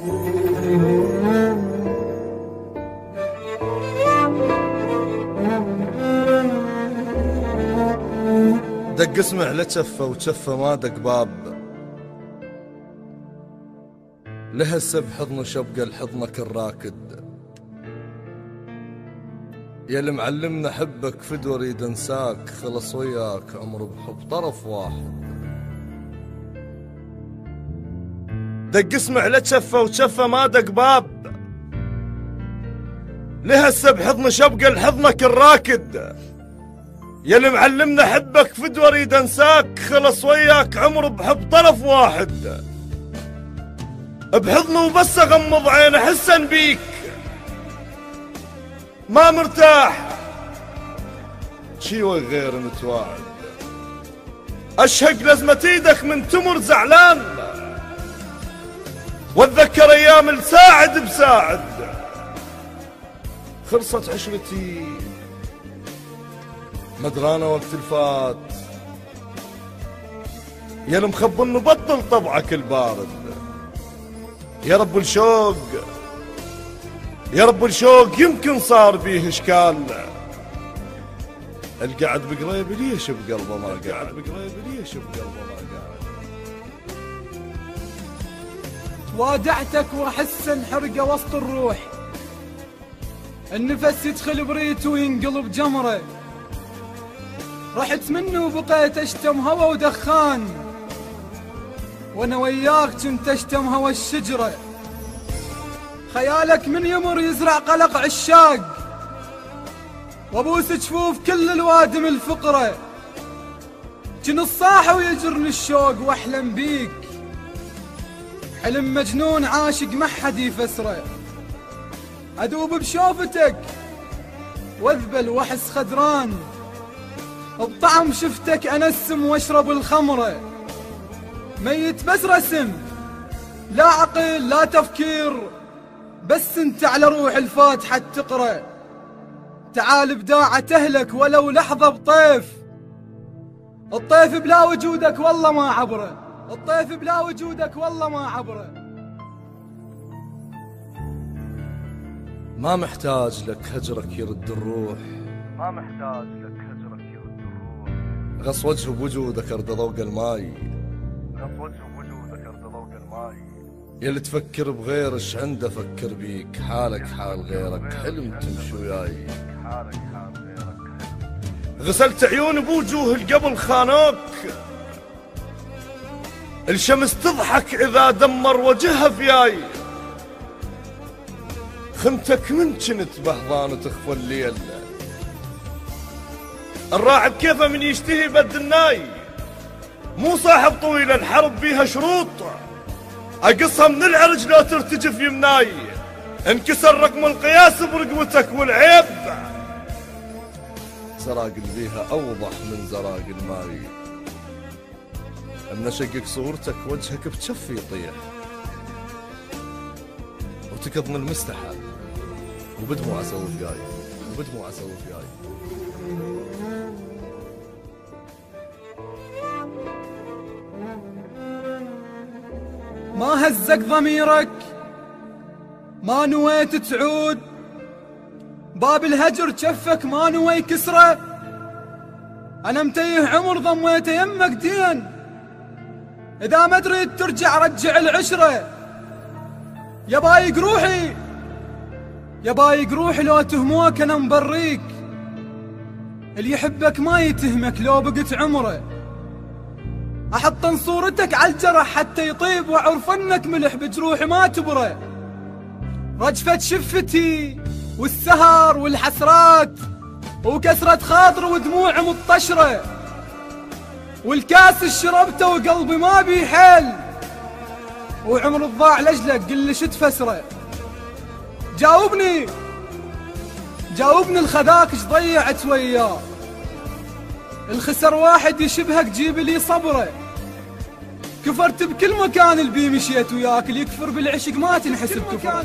دق اسمع لجفه وجفه ما دق باب، لهسه بحضن شبقه لحضنك الراكد، يا اللي معلمنا حبك فدوى اريد انساك، خلص وياك عمر بحب طرف واحد. دق اسمع لجفه وجفه ما دق باب، لهسه بحضن شبقه لحضنك الراكد، يا اللي معلمنا حبك فدوى اريد انساك، خلص وياك عمر بحب طرف واحد. بحضنه وبس اغمض عين احسن بيك ما مرتاح، شي غير متواعد، اشهق لزمة ايدك من تمر زعلان، واتذكر ايام الساعد بساعد، خلصت عشرتي مدرانة وقت الفات، يا المخبن بطل طبعك البارد، يا رب الشوق يا رب الشوق يمكن صار بيه اشكال، القعد بقريب ليش بقلبه ما قاعد، بقريب ليش بقلبه ما قاعد. وادعتك واحس انحرقه وسط الروح، النفس يدخل بريته وينقلب جمره، رحت منه وبقيت اشتم هوا ودخان، وانا وياك كنت اشتم هوا الشجره، خيالك من يمر يزرع قلق عشاق، وابوس جفوف كل الوادم الفقره، جن الصاحه ويجرني الشوق واحلم بيك، حلم مجنون عاشق ما حد يفسره، ادوب بشوفتك واذبل واحس خدران، بطعم شفتك انسم واشرب الخمره، ميت بس رسم لا عقل لا تفكير، بس انت على روح الفاتحه تقرا، تعال بداعه تهلك ولو لحظه بطيف، الطيف بلا وجودك والله ما عبره، الطيف بلا وجودك والله ما عبره. ما محتاج لك هجرك يرد الروح، ما محتاج لك هجرك يرد الروح، غص وجه بوجودك ارض ذوق الماي، غص وجه بوجودك ارض ذوق الماي، يا اللي تفكر بغيرش عنده فكر بيك، حالك حال غيرك حلم تمشي وياي، حالك حال غيرك حلم. غسلت عيون بوجوه القبل خانوك، الشمس تضحك اذا دمر وجهها فياي، خنتك من كنت بهضان تخفى الليل، الراعي بكيفه من يشتهي بد الناي، مو صاحب طويل الحرب بيها شروط، اقصها من العرج لو ترتجف يمناي، انكسر رقم القياس برقبتك والعيب، زراقل بيها اوضح من زراقل الماي، من اشقق صورتك وجهك بجفي يطيح، وتكظم المستحى وبدموع اسوي فياي، وبدموع اسوي فياي. ما هزك ضميرك ما نويت تعود، باب الهجر جفك ما نوي كسره، انا متيه عمر ضميته يمك دين، اذا ما تريد ترجع رجع العشره، يا بايق روحي يا بايق روحي لو تهموك انا مبريك، اللي يحبك ما يتهمك لو بقت عمره، احط صورتك على الجرح حتى يطيب، واعرف انك ملح بجروحي ما تبره، رجفة شفتي والسهر والحسرات وكسرة خاطر ودموع مطشرة، والكاس شربته وقلبي ما بي حيل، وعمر الضاع لاجلك قل لي شو تفسره، جاوبني الخذاك ايش ضيعت وياه، الخسر واحد يشبهك جيب لي صبره، كفرت بكل مكان البي مشيت وياك، اللي يكفر بالعشق ما تنحسب كفر،